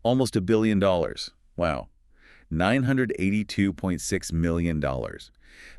Almost $1 billion. Wow. $982.6 million.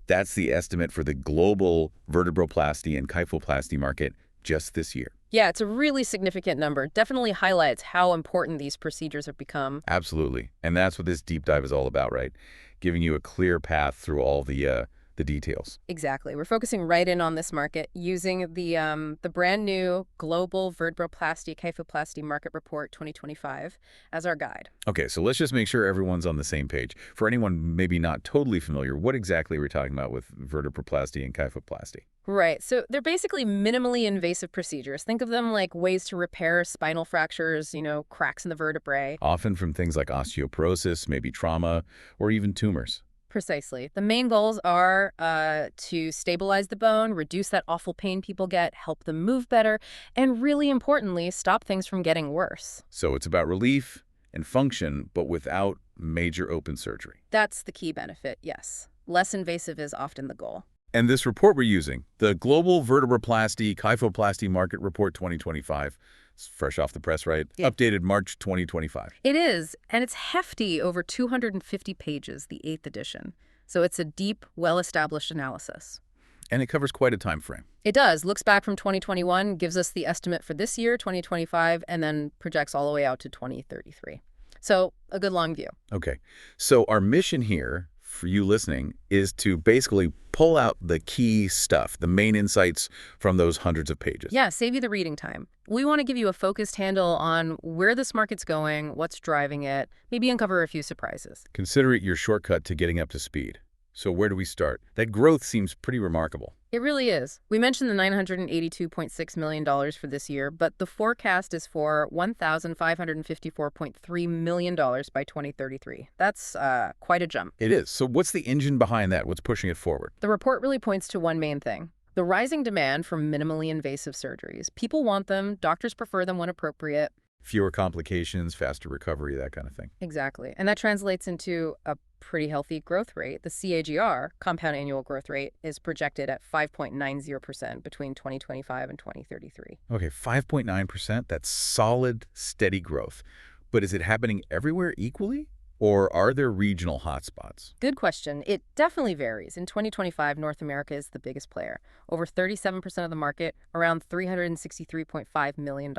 That's the estimate for the global vertebroplasty and kyphoplasty market just this year. Yeah, it's a really significant number. Definitely highlights how important these procedures have become. Absolutely. And that's what this deep dive is all about, right? Giving you a clear path through all the details. Exactly. We're focusing right in on this market using the brand new Global Vertebroplasty Kyphoplasty Market Report 2025 as our guide. Okay, so let's just make sure everyone's on the same page. For anyone maybe not totally familiar, what exactly are we talking about with vertebroplasty and kyphoplasty? Right. So they're basically minimally invasive procedures. Think of them like ways to repair spinal fractures, cracks in the vertebrae. Often from things like osteoporosis, maybe trauma, or even tumors. Precisely. The main goals are to stabilize the bone, reduce that awful pain people get, help them move better, and really importantly, stop things from getting worse. So it's about relief and function, but without major open surgery. That's the key benefit, yes. Less invasive is often the goal. And this report we're using, the Global Vertebroplasty Kyphoplasty Market Report 2025, it's fresh off the press, right? Yeah. Updated March 2025. It is, and it's hefty, over 250 pages, the 8th edition. So it's a deep, well-established analysis. And it covers quite a time frame. It does. Looks back from 2021, gives us the estimate for this year, 2025, and then projects all the way out to 2033. So a good long view. Okay. So our mission here, for you listening, is to basically pull out the key stuff, the main insights from those hundreds of pages. Yeah, save you the reading time. We want to give you a focused handle on where this market's going, what's driving it, maybe uncover a few surprises. Consider it your shortcut to getting up to speed. So where do we start? That growth seems pretty remarkable. It really is. We mentioned the $982.6 million for this year, but the forecast is for $1,554.3 million by 2033. That's quite a jump. It is. So what's the engine behind that? What's pushing it forward? The report really points to one main thing: the rising demand for minimally invasive surgeries. People want them, doctors prefer them when appropriate. Fewer complications, faster recovery, that kind of thing. Exactly. And that translates into a pretty healthy growth rate. The CAGR, compound annual growth rate, is projected at 5.90% between 2025 and 2033. Okay, 5.9%, that's solid, steady growth. But is it happening everywhere equally? Or are there regional hotspots? Good question. It definitely varies. In 2025, North America is the biggest player. Over 37% of the market, around $363.5 million.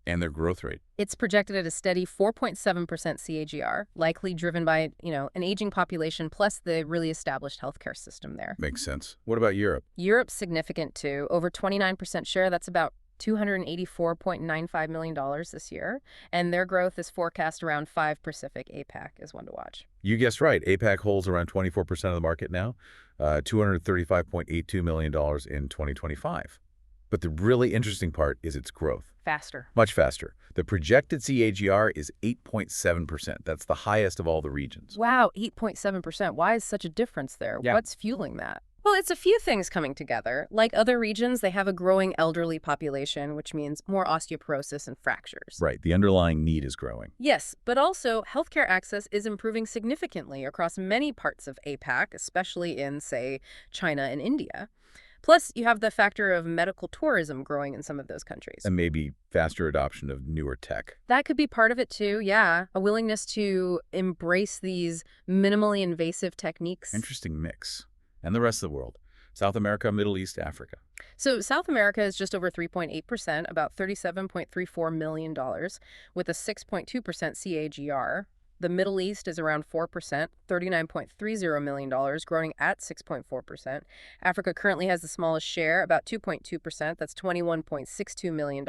And their growth rate? It's projected at a steady 4.7% CAGR, likely driven by, an aging population plus the really established healthcare system there. Makes sense. What about Europe? Europe's significant too. Over 29% share, that's about $284.95 million this year, and their growth is forecast around 5%. Pacific. APAC is one to watch. You guessed right. APAC holds around 24% of the market now, $235.82 million in 2025. But the really interesting part is its growth. Faster. Much faster. The projected CAGR is 8.7%. That's the highest of all the regions. Wow, 8.7%. Why is such a difference there? Yeah. What's fueling that? Well, it's a few things coming together. Like other regions, they have a growing elderly population, which means more osteoporosis and fractures. Right. The underlying need is growing. Yes, but also healthcare access is improving significantly across many parts of APAC, especially in, say, China and India. Plus, you have the factor of medical tourism growing in some of those countries. And maybe faster adoption of newer tech. That could be part of it too, yeah. A willingness to embrace these minimally invasive techniques. Interesting mix. And the rest of the world. South America, Middle East, Africa. So South America is just over 3.8%, about $37.34 million, with a 6.2% CAGR. The Middle East is around 4%, $39.30 million, growing at 6.4%. Africa currently has the smallest share, about 2.2%. That's $21.62 million,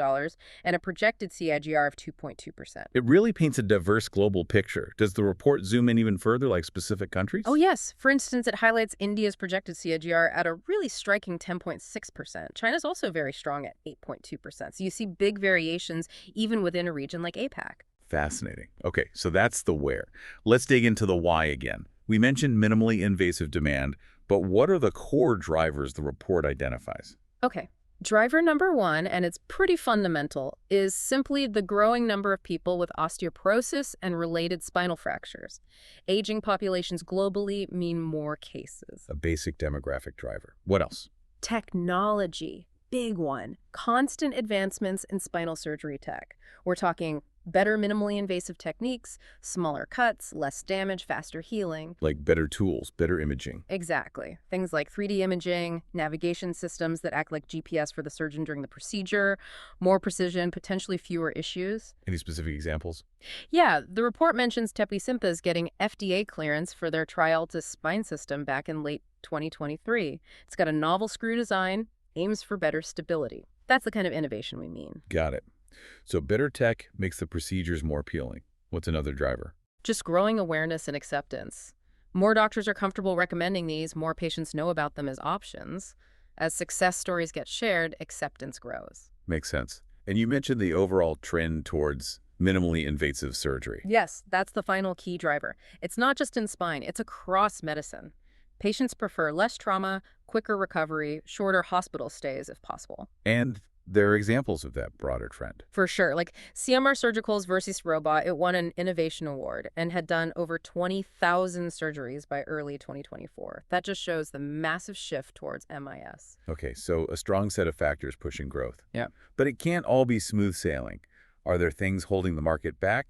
and a projected CAGR of 2.2%. It really paints a diverse global picture. Does the report zoom in even further, like specific countries? Oh, yes. For instance, it highlights India's projected CAGR at a really striking 10.6%. China's also very strong at 8.2%. So you see big variations even within a region like APAC. Fascinating. Okay, so that's the where. Let's dig into the why again. We mentioned minimally invasive demand, but what are the core drivers the report identifies? Okay. Driver number one, and it's pretty fundamental, is simply the growing number of people with osteoporosis and related spinal fractures. Aging populations globally mean more cases. A basic demographic driver. What else? Technology. Big one. Constant advancements in spinal surgery tech. We're talking Better minimally invasive techniques, smaller cuts, less damage, faster healing. Like better tools, better imaging. Exactly. Things like 3D imaging, navigation systems that act like GPS for the surgeon during the procedure, more precision, potentially fewer issues. Any specific examples? Yeah, the report mentions Tepisimpa's getting FDA clearance for their Trialtis spine system back in late 2023. It's got a novel screw design, aims for better stability. That's the kind of innovation we mean. Got it. So better tech makes the procedures more appealing. What's another driver? Just growing awareness and acceptance. More doctors are comfortable recommending these, more patients know about them as options. As success stories get shared, acceptance grows. Makes sense. And you mentioned the overall trend towards minimally invasive surgery. Yes, that's the final key driver. It's not just in spine, it's across medicine. Patients prefer less trauma, quicker recovery, shorter hospital stays if possible. And there are examples of that broader trend. For sure. Like CMR Surgical's Versus robot, it won an innovation award and had done over 20,000 surgeries by early 2024. That just shows the massive shift towards MIS. Okay, so a strong set of factors pushing growth. Yeah. But it can't all be smooth sailing. Are there things holding the market back?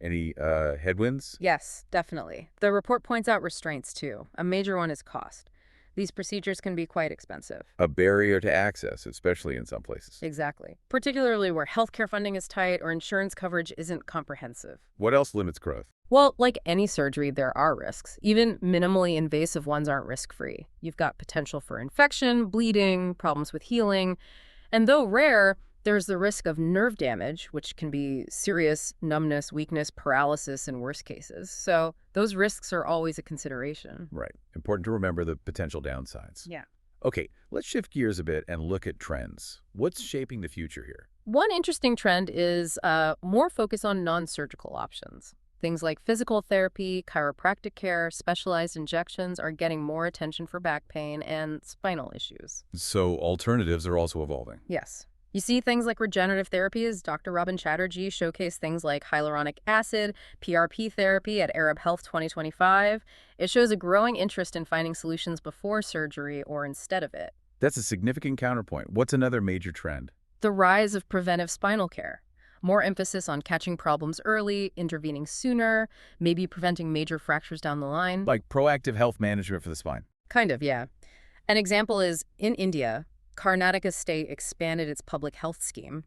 Any headwinds? Yes, definitely. The report points out restraints too. A major one is cost. These procedures can be quite expensive. A barrier to access, especially in some places. Exactly. Particularly where healthcare funding is tight or insurance coverage isn't comprehensive. What else limits growth? Well, like any surgery, there are risks. Even minimally invasive ones aren't risk-free. You've got potential for infection, bleeding, problems with healing. And though rare, there's the risk of nerve damage, which can be serious numbness, weakness, paralysis in worst cases. So those risks are always a consideration. Right. Important to remember the potential downsides. Yeah. Okay, let's shift gears a bit and look at trends. What's shaping the future here? One interesting trend is more focus on non-surgical options. Things like physical therapy, chiropractic care, specialized injections are getting more attention for back pain and spinal issues. So alternatives are also evolving. Yes. You see things like regenerative therapy, as Dr. Robin Chatterjee showcased things like hyaluronic acid, PRP therapy at Arab Health 2025. It shows a growing interest in finding solutions before surgery or instead of it. That's a significant counterpoint. What's another major trend? The rise of preventive spinal care. More emphasis on catching problems early, intervening sooner, maybe preventing major fractures down the line. Like proactive health management for the spine. Kind of, yeah. An example is in India, Karnataka state expanded its public health scheme,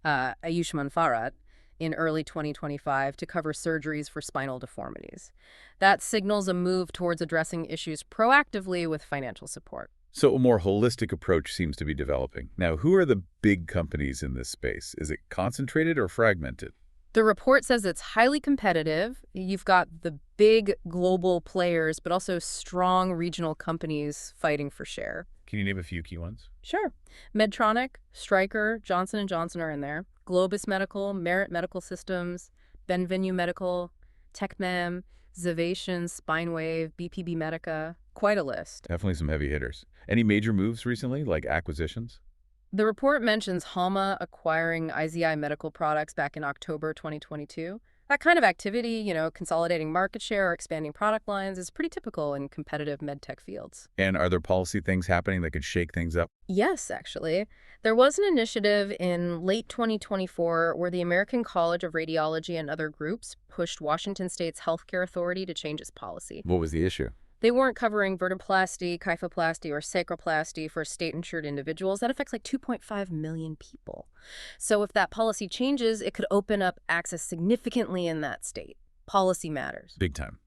Ayushman Bharat, in early 2025 to cover surgeries for spinal deformities. That signals a move towards addressing issues proactively with financial support. So a more holistic approach seems to be developing. Now, who are the big companies in this space? Is it concentrated or fragmented? The report says it's highly competitive. You've got the big global players, but also strong regional companies fighting for share. Can you name a few key ones? Sure. Medtronic, Stryker, Johnson & Johnson are in there. Globus Medical, Merit Medical Systems, Benvenue Medical, TechMem, Zavation, Spinewave, BPB Medica. Quite a list. Definitely some heavy hitters. Any major moves recently, like acquisitions? The report mentions Halma acquiring IZI Medical Products back in October 2022. That kind of activity, consolidating market share or expanding product lines, is pretty typical in competitive medtech fields. And are there policy things happening that could shake things up? Yes, actually. There was an initiative in late 2024 where the American College of Radiology and other groups pushed Washington State's healthcare authority to change its policy. What was the issue? They weren't covering vertebroplasty, kyphoplasty, or sacroplasty for state-insured individuals. That affects like 2.5 million people. So if that policy changes, it could open up access significantly in that state. Policy matters. Big time.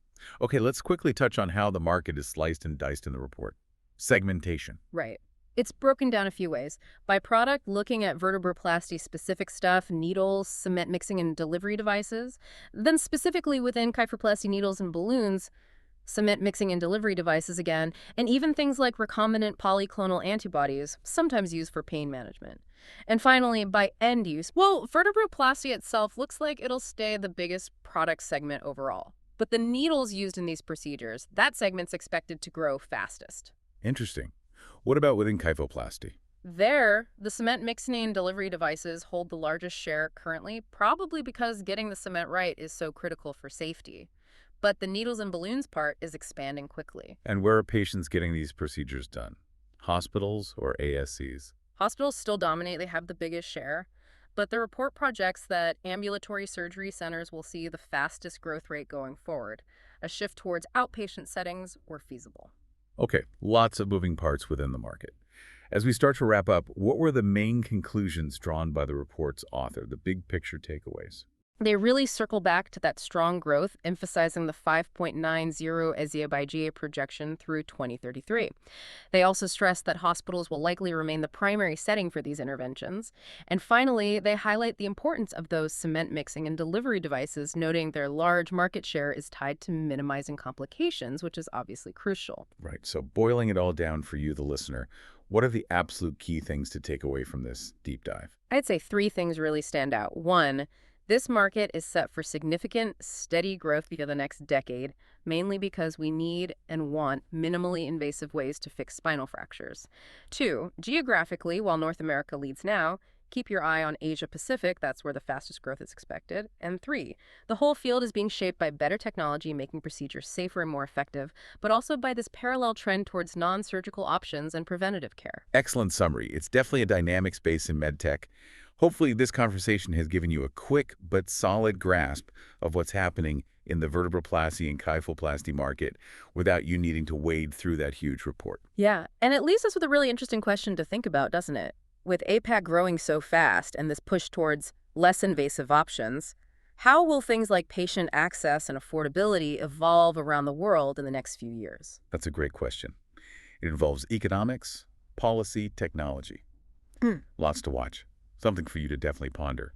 Okay, let's quickly touch on how the market is sliced and diced in the report. Segmentation. Right. It's broken down a few ways. By product, looking at vertebroplasty-specific stuff, needles, cement mixing and delivery devices. Then specifically within kyphoplasty needles and balloons, cement mixing and delivery devices again, and even things like recombinant polyclonal antibodies, sometimes used for pain management. And finally, by end use, well, vertebroplasty itself looks like it'll stay the biggest product segment overall. But the needles used in these procedures, that segment's expected to grow fastest. Interesting. What about within kyphoplasty? There, the cement mixing and delivery devices hold the largest share currently, probably because getting the cement right is so critical for safety. But the needles and balloons part is expanding quickly. And where are patients getting these procedures done? Hospitals or ASCs? Hospitals still dominate. They have the biggest share. But the report projects that ambulatory surgery centers will see the fastest growth rate going forward, a shift towards outpatient settings where feasible. Okay, lots of moving parts within the market. As we start to wrap up, what were the main conclusions drawn by the report's author, the big picture takeaways? They really circle back to that strong growth, emphasizing the 5.90 Asia-by-GA projection through 2033. They also stress that hospitals will likely remain the primary setting for these interventions. And finally, they highlight the importance of those cement mixing and delivery devices, noting their large market share is tied to minimizing complications, which is obviously crucial. Right, so boiling it all down for you, the listener, what are the absolute key things to take away from this deep dive? I'd say three things really stand out. One, this market is set for significant, steady growth via the next decade, mainly because we need and want minimally invasive ways to fix spinal fractures. Two, geographically, while North America leads now, keep your eye on Asia Pacific, that's where the fastest growth is expected. And three, the whole field is being shaped by better technology making procedures safer and more effective, but also by this parallel trend towards non-surgical options and preventative care. Excellent summary. It's definitely a dynamic space in medtech. Hopefully, this conversation has given you a quick but solid grasp of what's happening in the vertebroplasty and kyphoplasty market without you needing to wade through that huge report. Yeah, and it leaves us with a really interesting question to think about, doesn't it? With APAC growing so fast and this push towards less invasive options, how will things like patient access and affordability evolve around the world in the next few years? That's a great question. It involves economics, policy, technology. Lots to watch. Something for you to definitely ponder.